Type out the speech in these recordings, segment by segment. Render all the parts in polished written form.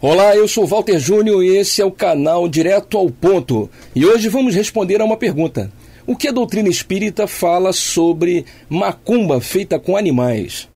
Olá, eu sou Walter Júnior e esse é o canal Direto ao Ponto. E hoje vamos responder a uma pergunta. O que a doutrina espírita fala sobre macumba feita com animais?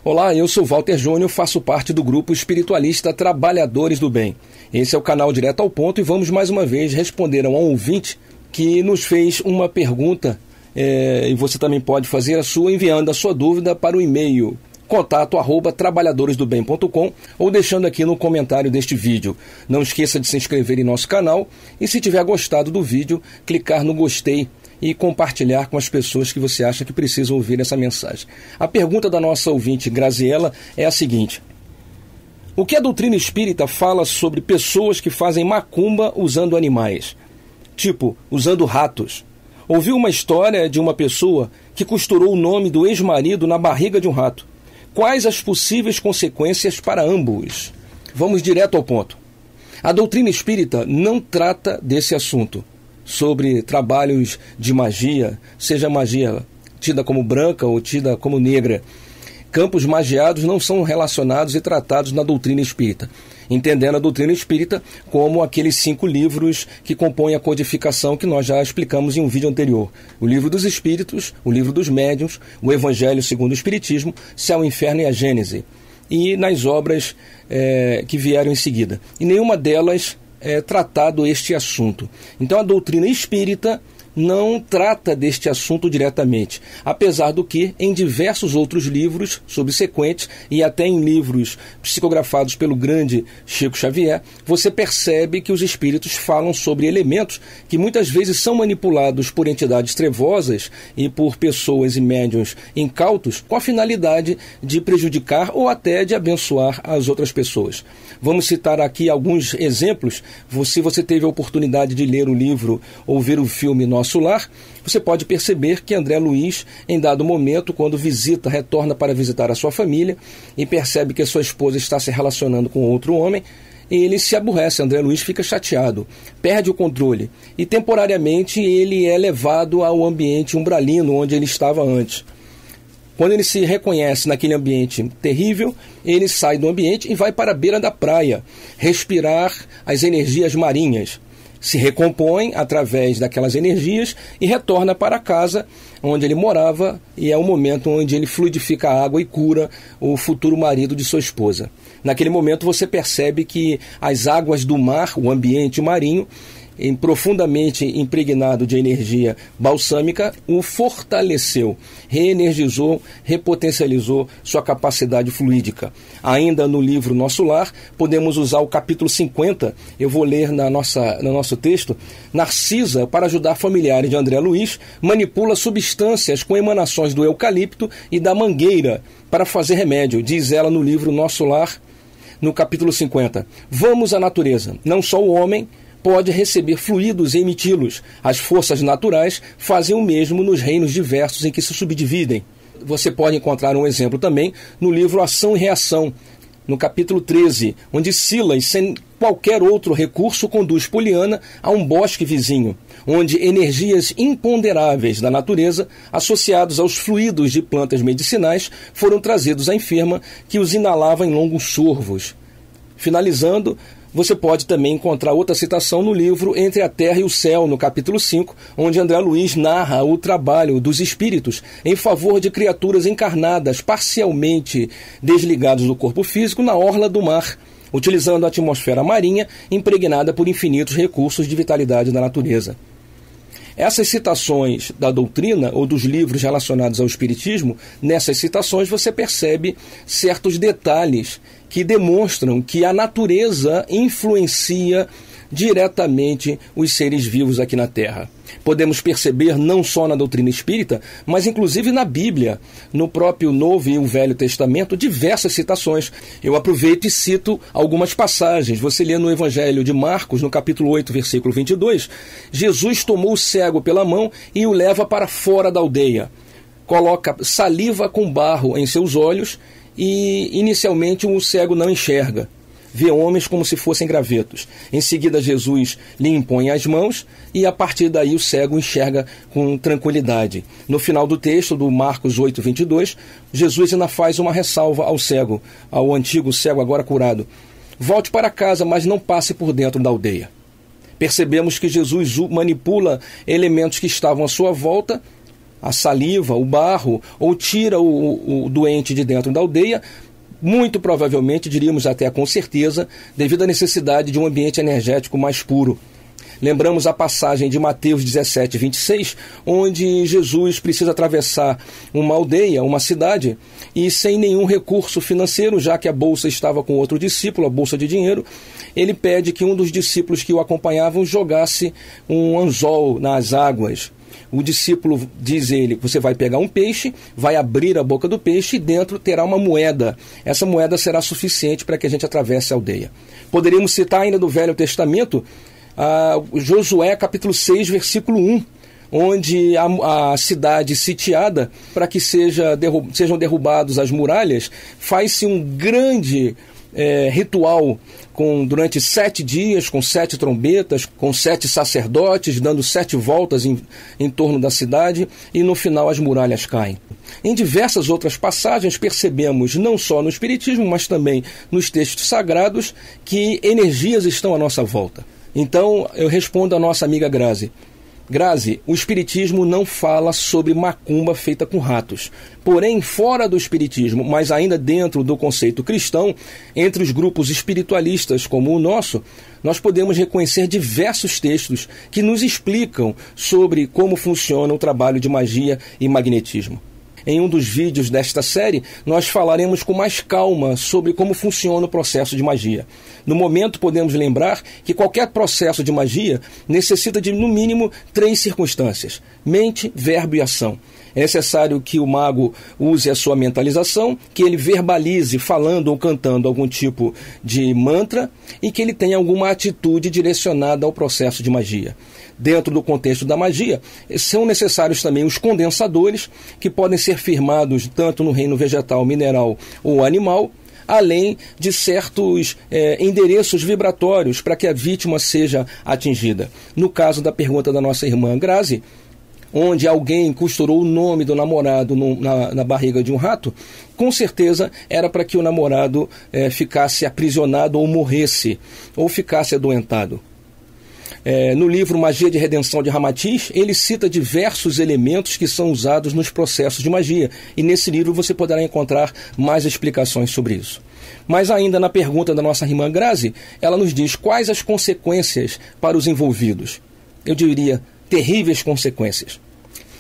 Olá, eu sou Walter Júnior, faço parte do grupo espiritualista Trabalhadores do Bem. Esse é o canal Direto ao Ponto e vamos mais uma vez responder a um ouvinte que nos fez uma pergunta. E você também pode fazer a sua enviando a sua dúvida para o e-mail contato@trabalhadoresdobem.com ou deixando aqui no comentário deste vídeo. Não esqueça de se inscrever em nosso canal e, se tiver gostado do vídeo, clicar no gostei e compartilhar com as pessoas que você acha que precisam ouvir essa mensagem. A pergunta da nossa ouvinte Graziela é a seguinte: o que a doutrina espírita fala sobre pessoas que fazem macumba usando animais? Tipo, usando ratos. Ouvi uma história de uma pessoa que costurou o nome do ex-marido na barriga de um rato. Quais as possíveis consequências para ambos? Vamos direto ao ponto. A doutrina espírita não trata desse assunto, sobre trabalhos de magia, seja magia tida como branca ou tida como negra. Campos magiados não são relacionados e tratados na doutrina espírita, entendendo a doutrina espírita como aqueles 5 livros que compõem a codificação que nós já explicamos em um vídeo anterior. O Livro dos Espíritos, o Livro dos Médiuns, o Evangelho segundo o Espiritismo, Céu, Inferno e a Gênese. E nas obras que vieram em seguida. E nenhuma delas é tratado este assunto. Então a doutrina espírita não trata deste assunto diretamente, apesar do que em diversos outros livros subsequentes e até em livros psicografados pelo grande Chico Xavier, você percebe que os espíritos falam sobre elementos que muitas vezes são manipulados por entidades trevosas e por pessoas e médiuns incautos com a finalidade de prejudicar ou até de abençoar as outras pessoas. Vamos citar aqui alguns exemplos. Se você teve a oportunidade de ler o livro ou ver o filme Nosso Lar, você pode perceber que André Luiz, em dado momento, quando retorna para visitar a sua família e percebe que a sua esposa está se relacionando com outro homem, ele se aborrece. André Luiz fica chateado, perde o controle e temporariamente ele é levado ao ambiente umbralino onde ele estava antes. Quando ele se reconhece naquele ambiente terrível, ele sai do ambiente e vai para a beira da praia, respirar as energias marinhas. Se recompõe através daquelas energias e retorna para a casa onde ele morava, e é o momento onde ele fluidifica a água e cura o futuro marido de sua esposa. Naquele momento você percebe que as águas do mar, o ambiente marinho, profundamente impregnado de energia balsâmica, o fortaleceu, reenergizou, repotencializou sua capacidade fluídica. Ainda no livro Nosso Lar, podemos usar o capítulo 50, eu vou ler no nosso texto. Narcisa, para ajudar familiares de André Luiz, manipula substâncias com emanações do eucalipto e da mangueira para fazer remédio, diz ela no livro Nosso Lar, no capítulo 50. Vamos à natureza, não só o homem pode receber fluidos e emiti-los. As forças naturais fazem o mesmo nos reinos diversos em que se subdividem. Você pode encontrar um exemplo também no livro Ação e Reação, no capítulo 13, onde Silas, sem qualquer outro recurso, conduz Poliana a um bosque vizinho, onde energias imponderáveis da natureza, associados aos fluidos de plantas medicinais, foram trazidos à enferma, que os inalava em longos sorvos. Finalizando, você pode também encontrar outra citação no livro Entre a Terra e o Céu, no capítulo 5, onde André Luiz narra o trabalho dos espíritos em favor de criaturas encarnadas parcialmente desligadas do corpo físico na orla do mar, utilizando a atmosfera marinha impregnada por infinitos recursos de vitalidade da natureza. Essas citações da doutrina ou dos livros relacionados ao espiritismo, nessas citações você percebe certos detalhes que demonstram que a natureza influencia diretamente os seres vivos aqui na Terra. Podemos perceber não só na doutrina espírita, mas inclusive na Bíblia, no próprio Novo e o Velho Testamento, diversas citações. Eu aproveito e cito algumas passagens. Você lê no Evangelho de Marcos, no capítulo 8, versículo 22, Jesus tomou o cego pela mão e o leva para fora da aldeia. Coloca saliva com barro em seus olhos e inicialmente o cego não enxerga. vê homens como se fossem gravetos. Em seguida, Jesus lhe impõe as mãos e, a partir daí, o cego enxerga com tranquilidade. No final do texto, do Marcos 8:22, Jesus ainda faz uma ressalva ao cego, ao antigo cego agora curado. Volte para casa, mas não passe por dentro da aldeia. Percebemos que Jesus manipula elementos que estavam à sua volta, a saliva, o barro, ou tira o doente de dentro da aldeia, muito provavelmente, diríamos até com certeza, devido à necessidade de um ambiente energético mais puro. Lembramos a passagem de Mateus 17:26, onde Jesus precisa atravessar uma aldeia, uma cidade, e sem nenhum recurso financeiro, já que a bolsa estava com outro discípulo, a bolsa de dinheiro, ele pede que um dos discípulos que o acompanhavam jogasse um anzol nas águas. O discípulo, diz ele, você vai pegar um peixe, vai abrir a boca do peixe e dentro terá uma moeda. Essa moeda será suficiente para que a gente atravesse a aldeia. Poderíamos citar ainda do Velho Testamento, Josué capítulo 6, versículo 1, onde a cidade sitiada, para que sejam derrubados as muralhas, faz-se um grande ritual durante 7 dias, com 7 trombetas, com 7 sacerdotes, dando 7 voltas em torno da cidade, e no final as muralhas caem. Em diversas outras passagens percebemos, não só no Espiritismo, mas também nos textos sagrados, que energias estão à nossa volta. Então eu respondo à nossa amiga Grazi. Grazi, o Espiritismo não fala sobre macumba feita com ratos. Porém, fora do Espiritismo, mas ainda dentro do conceito cristão, entre os grupos espiritualistas como o nosso, nós podemos reconhecer diversos textos que nos explicam sobre como funciona o trabalho de magia e magnetismo. Em um dos vídeos desta série, nós falaremos com mais calma sobre como funciona o processo de magia. No momento, podemos lembrar que qualquer processo de magia necessita de, no mínimo, 3 circunstâncias: mente, verbo e ação. É necessário que o mago use a sua mentalização, que ele verbalize falando ou cantando algum tipo de mantra e que ele tenha alguma atitude direcionada ao processo de magia. Dentro do contexto da magia, são necessários também os condensadores, que podem ser firmados tanto no reino vegetal, mineral ou animal, além de certos endereços vibratórios para que a vítima seja atingida. No caso da pergunta da nossa irmã Grazi, onde alguém costurou o nome do namorado na barriga de um rato, com certeza era para que o namorado ficasse aprisionado ou morresse, ou ficasse adoentado. No livro Magia de Redenção de Ramatiz, ele cita diversos elementos que são usados nos processos de magia, e nesse livro você poderá encontrar mais explicações sobre isso. Mas ainda na pergunta da nossa irmã Grazi, ela nos diz quais as consequências para os envolvidos. Eu diria, terríveis consequências.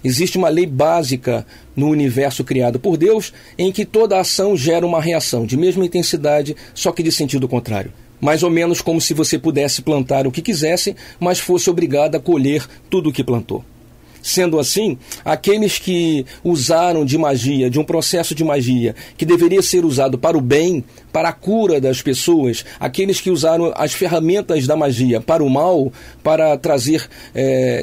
Existe uma lei básica no universo criado por Deus, em que toda ação gera uma reação de mesma intensidade, só que de sentido contrário. Mais ou menos como se você pudesse plantar o que quisesse, mas fosse obrigado a colher tudo o que plantou. Sendo assim, aqueles que usaram de magia, de um processo de magia, que deveria ser usado para o bem, para a cura das pessoas, aqueles que usaram as ferramentas da magia para o mal, para trazer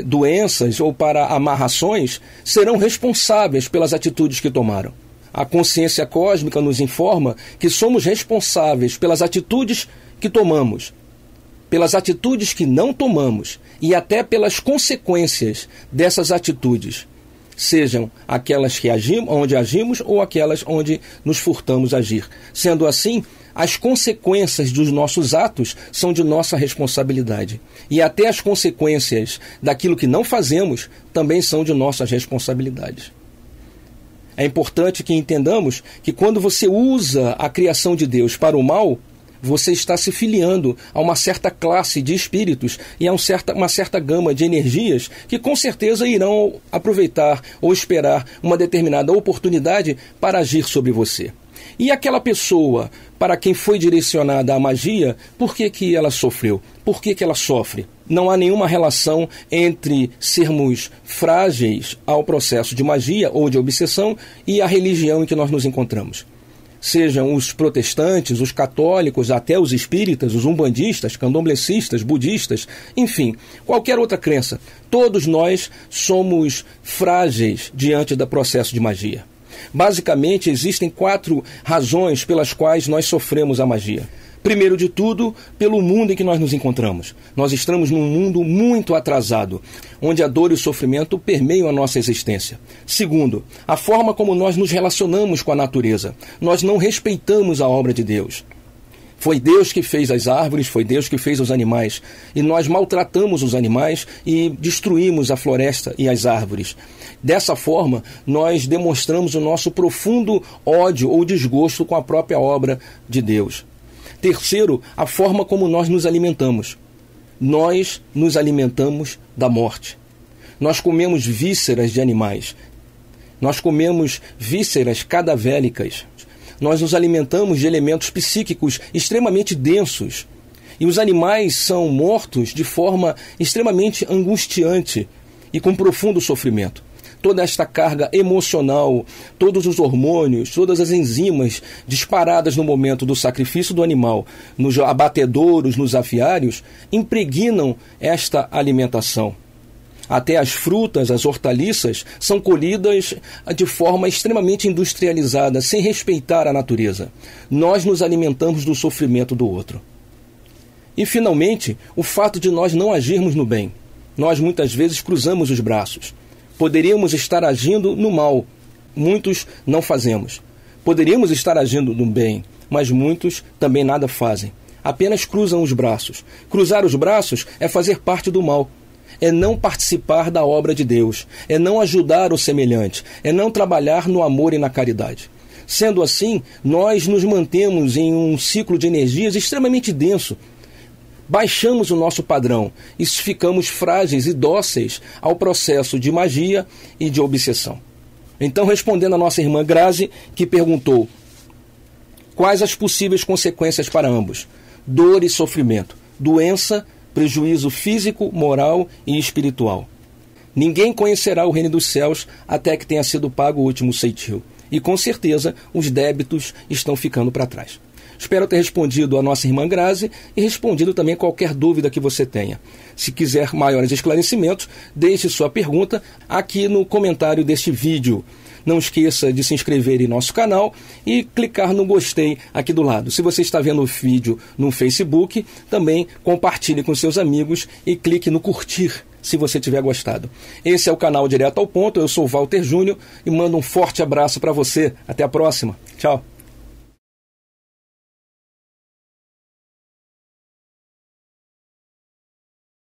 doenças ou para amarrações, serão responsáveis pelas atitudes que tomaram. A consciência cósmica nos informa que somos responsáveis pelas atitudes que tomamos, pelas atitudes que não tomamos e até pelas consequências dessas atitudes, sejam aquelas que onde agimos ou aquelas onde nos furtamos agir. Sendo assim, as consequências dos nossos atos são de nossa responsabilidade. E até as consequências daquilo que não fazemos também são de nossas responsabilidades. É importante que entendamos que quando você usa a criação de Deus para o mal, você está se filiando a uma certa classe de espíritos e a uma certa gama de energias que com certeza irão aproveitar ou esperar uma determinada oportunidade para agir sobre você. E aquela pessoa para quem foi direcionada a magia, por que ela sofreu? Por que ela sofre? Não há nenhuma relação entre sermos frágeis ao processo de magia ou de obsessão e a religião em que nós nos encontramos. Sejam os protestantes, os católicos, até os espíritas, os umbandistas, candomblecistas, budistas, enfim, qualquer outra crença. Todos nós somos frágeis diante do processo de magia. Basicamente, existem 4 razões pelas quais nós sofremos a magia. Primeiro de tudo, pelo mundo em que nós nos encontramos. Nós estamos num mundo muito atrasado, onde a dor e o sofrimento permeiam a nossa existência. Segundo, a forma como nós nos relacionamos com a natureza. Nós não respeitamos a obra de Deus. Foi Deus que fez as árvores, foi Deus que fez os animais. E nós maltratamos os animais e destruímos a floresta e as árvores. Dessa forma, nós demonstramos o nosso profundo ódio ou desgosto com a própria obra de Deus. Terceiro, a forma como nós nos alimentamos. Nós nos alimentamos da morte. Nós comemos vísceras de animais. Nós comemos vísceras cadavélicas. Nós nos alimentamos de elementos psíquicos extremamente densos. E os animais são mortos de forma extremamente angustiante e com profundo sofrimento. Toda esta carga emocional, todos os hormônios, todas as enzimas disparadas no momento do sacrifício do animal, nos abatedouros, nos aviários, impregnam esta alimentação. Até as frutas, as hortaliças, são colhidas de forma extremamente industrializada, sem respeitar a natureza. Nós nos alimentamos do sofrimento do outro. E, finalmente, o fato de nós não agirmos no bem. Nós, muitas vezes, cruzamos os braços. Poderíamos estar agindo no mal. Muitos não fazemos. Poderíamos estar agindo no bem, mas muitos também nada fazem. Apenas cruzam os braços. Cruzar os braços é fazer parte do mal. É não participar da obra de Deus, é não ajudar o semelhante, é não trabalhar no amor e na caridade. Sendo assim, nós nos mantemos em um ciclo de energias extremamente denso. Baixamos o nosso padrão e ficamos frágeis e dóceis ao processo de magia e de obsessão. Então, respondendo a nossa irmã Grazi, que perguntou: quais as possíveis consequências para ambos? Dor e sofrimento, doença, prejuízo físico, moral e espiritual. Ninguém conhecerá o reino dos céus até que tenha sido pago o último ceitil. E com certeza os débitos estão ficando para trás. Espero ter respondido a nossa irmã Grazi e respondido também qualquer dúvida que você tenha. Se quiser maiores esclarecimentos, deixe sua pergunta aqui no comentário deste vídeo. Não esqueça de se inscrever em nosso canal e clicar no gostei aqui do lado. Se você está vendo o vídeo no Facebook, também compartilhe com seus amigos e clique no curtir se você tiver gostado. Esse é o canal Direto ao Ponto, eu sou Walter Júnior e mando um forte abraço para você. Até a próxima. Tchau.